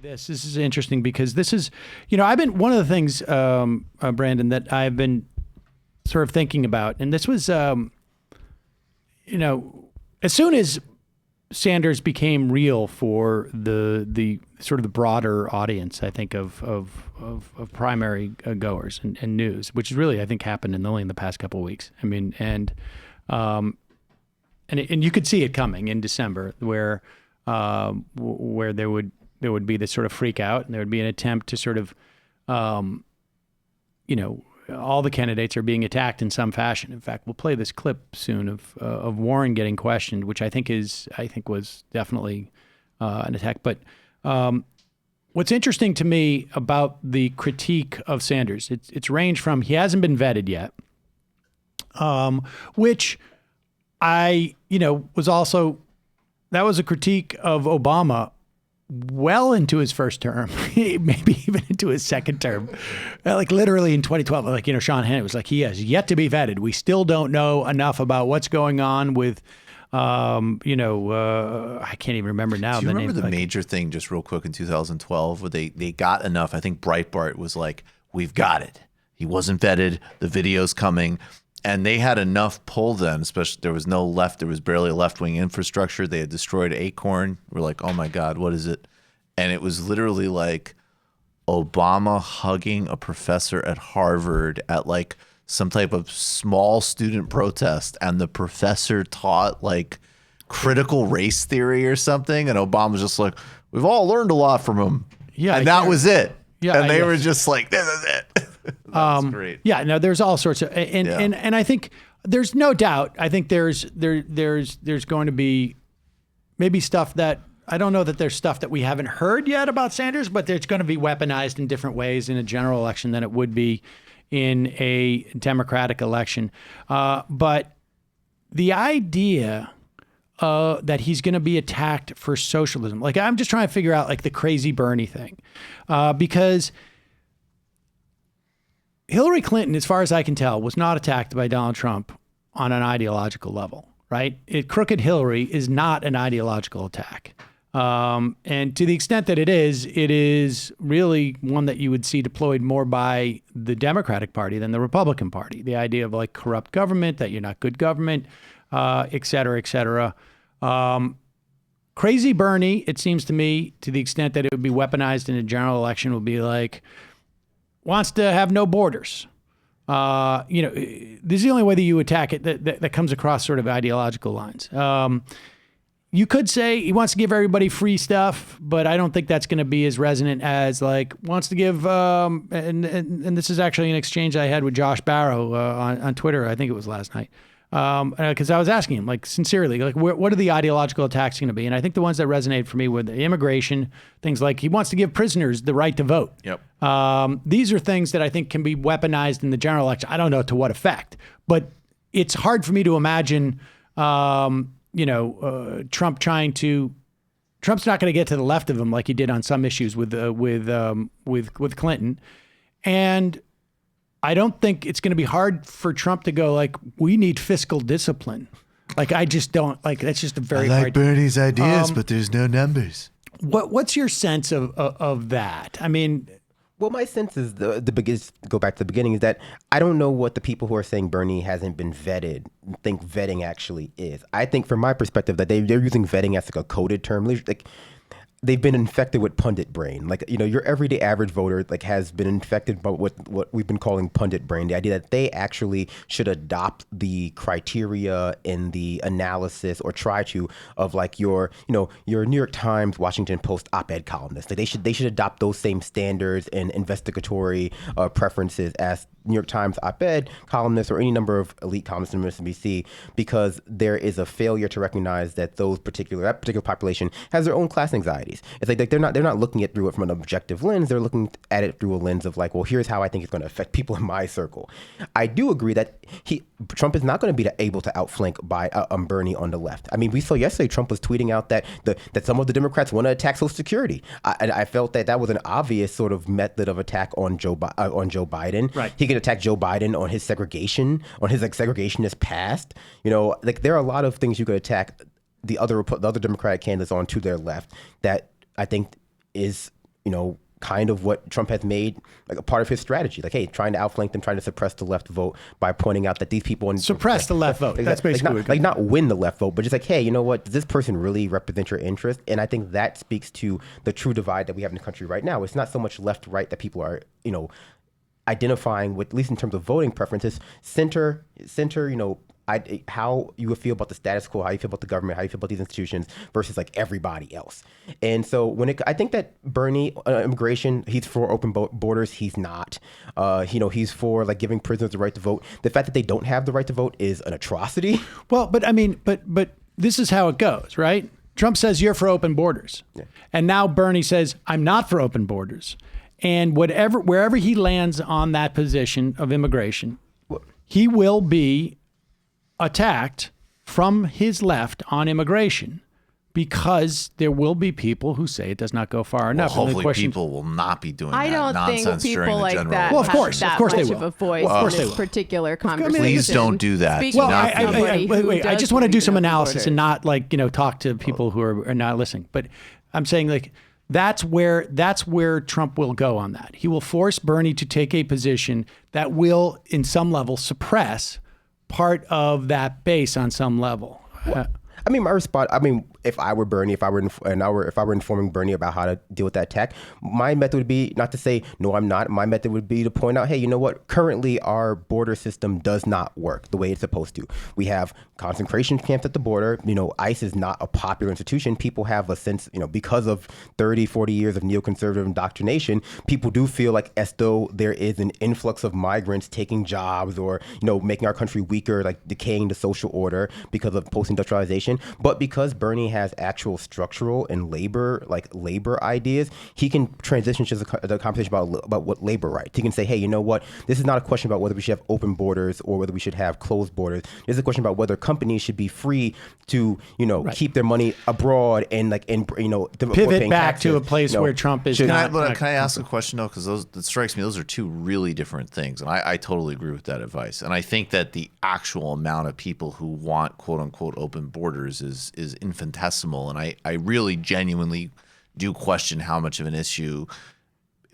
this. This is interesting because this is, I've been, one of the things, Brandon, that I've been sort of thinking about, and this was, as soon as Sanders became real for the sort of the broader audience, I think, of primary goers and news, which is really, I think, happened only in the past couple of weeks. I mean, and you could see it coming in December, where there would be this sort of freak out, and there would be an attempt to sort of, all the candidates are being attacked in some fashion. In fact, we'll play this clip soon of Warren getting questioned, which I think was definitely an attack. But what's interesting to me about the critique of Sanders, it's ranged from he hasn't been vetted yet, which I was also, that was a critique of Obama well into his first term, maybe even into his second term, like literally in 2012. Like, Sean Hannity was like, he has yet to be vetted. We still don't know enough about what's going on with, I can't even remember now. Do you remember the major thing, just real quick, in 2012, where they got enough? I think Breitbart was like, we've got it. He wasn't vetted. The video's coming. And they had enough pull then, especially there was barely a left-wing infrastructure. They had destroyed Acorn. We're like, oh my God, what is it? And it was literally like Obama hugging a professor at Harvard at like some type of small student protest. And the professor taught like critical race theory or something. And Obama's just like, we've all learned a lot from him. Yeah. And that was it. Yeah. And they were just like, this is it. That's great. Yeah, no, there's all sorts of, and I think there's no doubt. I think there's going to be maybe stuff that, I don't know that there's stuff that we haven't heard yet about Sanders, but it's going to be weaponized in different ways in a general election than it would be in a Democratic election. But the idea that he's going to be attacked for socialism, like I'm just trying to figure out like the crazy Bernie thing, because Hillary Clinton, as far as I can tell, was not attacked by Donald Trump on an ideological level, right? Crooked Hillary is not an ideological attack. And to the extent that it is really one that you would see deployed more by the Democratic Party than the Republican Party. The idea of like corrupt government, that you're not good government, et cetera, et cetera. Crazy Bernie, it seems to me, to the extent that it would be weaponized in a general election, would be like, wants to have no borders. This is the only way that you attack it that comes across sort of ideological lines. You could say he wants to give everybody free stuff, but I don't think that's going to be as resonant as like wants to give. And this is actually an exchange I had with Josh Barrow on Twitter. I think it was last night. Because I was asking him, like, sincerely, like, what are the ideological attacks going to be? And I think the ones that resonate for me were the immigration, things like he wants to give prisoners the right to vote. Yep. These are things that I think can be weaponized in the general election. I don't know to what effect, but it's hard for me to imagine, Trump Trump's not going to get to the left of him like he did on some issues with Clinton. And I don't think it's going to be hard for Trump to go like, we need fiscal discipline. Like, I just don't like, that's just a very I like hard. Bernie's ideas, but there's no numbers. What's your sense of that? I mean, well, my sense is the biggest, go back to the beginning, is that I don't know what the people who are saying Bernie hasn't been vetted think vetting actually is. I think from my perspective that they're using vetting as like a coded term. Like, they've been infected with pundit brain. Like, your everyday average voter like has been infected by what we've been calling pundit brain. The idea that they actually should adopt the criteria in the analysis or try to of like your New York Times, Washington Post op-ed columnists. Like they should adopt those same standards and investigatory preferences as New York Times op-ed columnists or any number of elite columnists in MSNBC, because there is a failure to recognize that that particular population has their own class anxieties. It's like they're not looking at through it from an objective lens. They're looking at it through a lens of like, well, here's how I think it's going to affect people in my circle. I do agree that Trump is not going to be able to outflank by Bernie on the left. I mean, we saw yesterday Trump was tweeting out that some of the Democrats want to attack Social Security. I felt that was an obvious sort of method of attack on Joe Biden. Right. He could attack Joe Biden on his segregation, on his like segregationist past. Like there are a lot of things you could attack the other Democratic candidates on to their left that I think is kind of what Trump has made like a part of his strategy. Like, hey, trying to outflank them, trying to suppress the left vote by pointing out that these people suppress the left vote. That's basically not win the left vote, but just like, hey, you know what? Does this person really represent your interest? And I think that speaks to the true divide that we have in the country right now. It's not so much left right that people are identifying with, at least in terms of voting preferences. Center, how you would feel about the status quo, how you feel about the government, how you feel about these institutions versus like everybody else. And so I think that Bernie, immigration, he's for open borders. He's not. He's for like giving prisoners the right to vote. The fact that they don't have the right to vote is an atrocity. Well, but I mean, but this is how it goes, right? Trump says you're for open borders, and now Bernie says I'm not for open borders. And wherever he lands on that position of immigration, he will be attacked from his left on immigration because there will be people who say it does not go far enough. Well, hopefully people will not be doing I that don't nonsense think during people the like general that Well, of course have they that much will. of a voice Well, of course in they this will. particular conversation. Please don't do that. Speaking Well, of somebody who wait. I does just want to do believe some in open analysis and borders. not talk to people who are not listening. But I'm saying like that's where Trump will go on that. He will force Bernie to take a position that will, in some level, suppress part of that base on some level. I mean, my response. I mean, if I were Bernie, if I were informing Bernie about how to deal with that attack, my method would be not to say no, I'm not. My method would be to point out, hey, you know what? Currently, our border system does not work the way it's supposed to. We have concentration camps at the border. ICE is not a popular institution. People have a sense, because of 30, 40 years of neoconservative indoctrination, people do feel like as though there is an influx of migrants taking jobs or, making our country weaker, like decaying the social order because of post-industrialization. But because Bernie has actual structural and labor ideas, he can transition to the conversation about what labor rights. He can say, hey, you know what? This is not a question about whether we should have open borders or whether we should have closed borders. This is a question about whether companies should be free to, keep their money abroad and pivot back to a place where Trump is. Can I ask a question though? Because it strikes me those are two really different things, and I totally agree with that advice. And I think that the actual amount of people who want quote unquote open borders is infinitesimal, and I really genuinely do question how much of an issue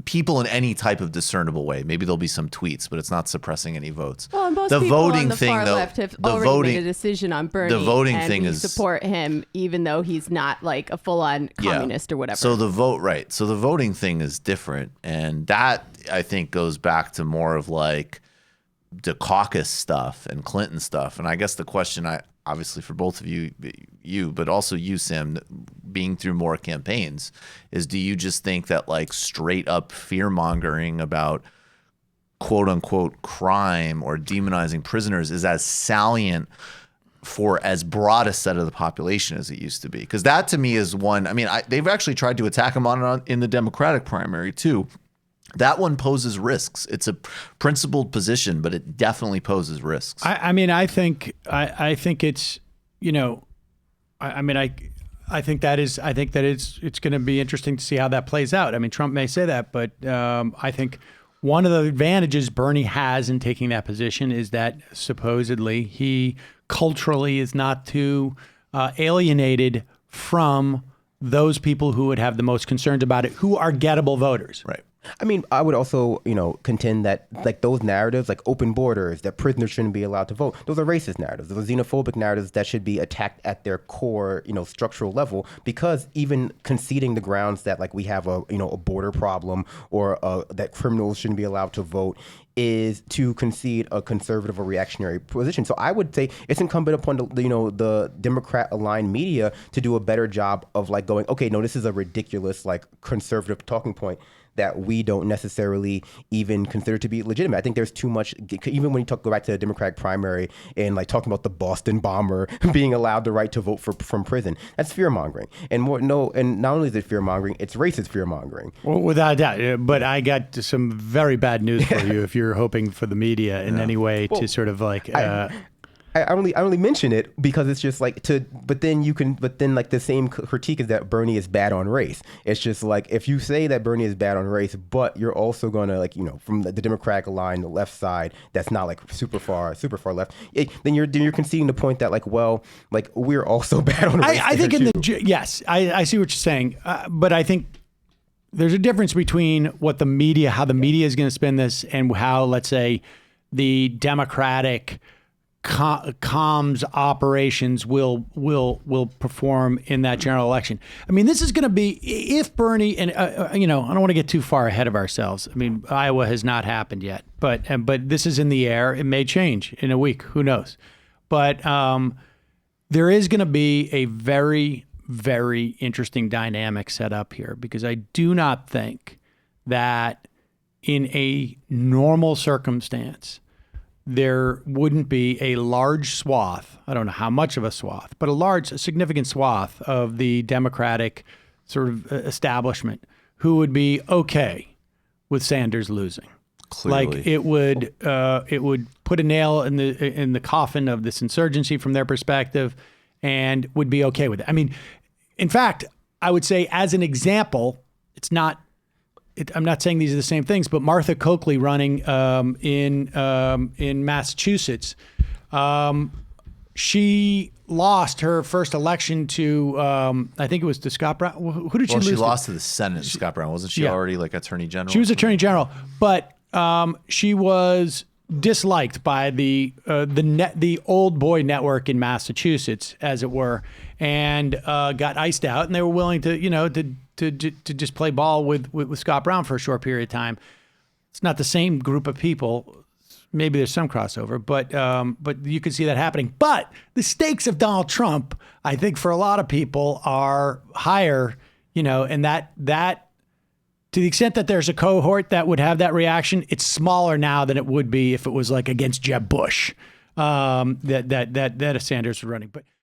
people in any type of discernible way. Maybe there'll be some tweets, but it's not suppressing any votes. Well, and most the people voting on the thing, far though, left have the already voting, made a decision on Bernie. the voting and thing we is support him, even though he's not like a full-on communist or whatever. So the voting thing is different, and that I think goes back to more of like the caucus stuff and Clinton stuff. And I guess the question obviously for both of you, but also you, Sam, being through more campaigns, is do you just think that like straight up fear mongering about quote unquote crime or demonizing prisoners is as salient for as broad a set of the population as it used to be? Because that to me is one. I mean, they've actually tried to attack him on in the Democratic primary too. That one poses risks. It's a principled position, but it definitely poses risks. I think it's, I think that it's going to be interesting to see how that plays out. I mean, Trump may say that, but I think one of the advantages Bernie has in taking that position is that supposedly he culturally is not too alienated from those people who would have the most concerns about it, who are gettable voters. Right. I mean, I would also, contend that like those narratives, like open borders, that prisoners shouldn't be allowed to vote, those are racist narratives. Those are xenophobic narratives that should be attacked at their core, structural level, because even conceding the grounds that like we have a border problem or that criminals shouldn't be allowed to vote is to concede a conservative or reactionary position. So I would say it's incumbent upon the Democrat-aligned media to do a better job of like going, okay, no, this is a ridiculous like conservative talking point that we don't necessarily even consider to be legitimate. I think there's too much, even when you go back to the Democratic primary and like talking about the Boston bomber being allowed the right to vote from prison, that's fear-mongering. And not only is it fear-mongering, it's racist fear-mongering. Well, without a doubt. But I got some very bad news for you if you're hoping for the media in any way to sort of like... I only mention it because it's just like but then like the same critique is that Bernie is bad on race. It's just like if you say that Bernie is bad on race, but you're also gonna like from the Democratic line, the left side, that's not like super far left. Then you're conceding the point that like we're also bad on race. I think yes, I see what you're saying, but I think there's a difference between what the media, how the media is going to spin this, and how, let's say, the Democratic comms operations will perform in that general election. I mean, this is going to be, if Bernie, and I don't want to get too far ahead of ourselves. I mean, Iowa has not happened yet, but this is in the air. It may change in a week. Who knows? But there is going to be a very, very interesting dynamic set up here, because I do not think that in a normal circumstance, there wouldn't be a large swath, I don't know how much of a swath, but a significant swath of the Democratic sort of establishment who would be okay with Sanders losing. Clearly. Like it would put a nail in the coffin of this insurgency from their perspective, and would be okay with it. I mean, in fact, I would say, as an example, I'm not saying these are the same things, but Martha Coakley running in Massachusetts, she lost her first election to, I think it was to Scott Brown. Who did she lose to? She lost to the Senate, Scott Brown. Wasn't she already like Attorney General? She was Attorney General, but she was disliked by the old boy network in Massachusetts, as it were, and got iced out, and they were willing to just play ball with Scott Brown for a short period of time. It's not the same group of people. Maybe there's some crossover, but you can see that happening. But the stakes of Donald Trump, I think, for a lot of people are higher, and that to the extent that there's a cohort that would have that reaction, it's smaller now than it would be if it was like against Jeb Bush, that Sanders was running. But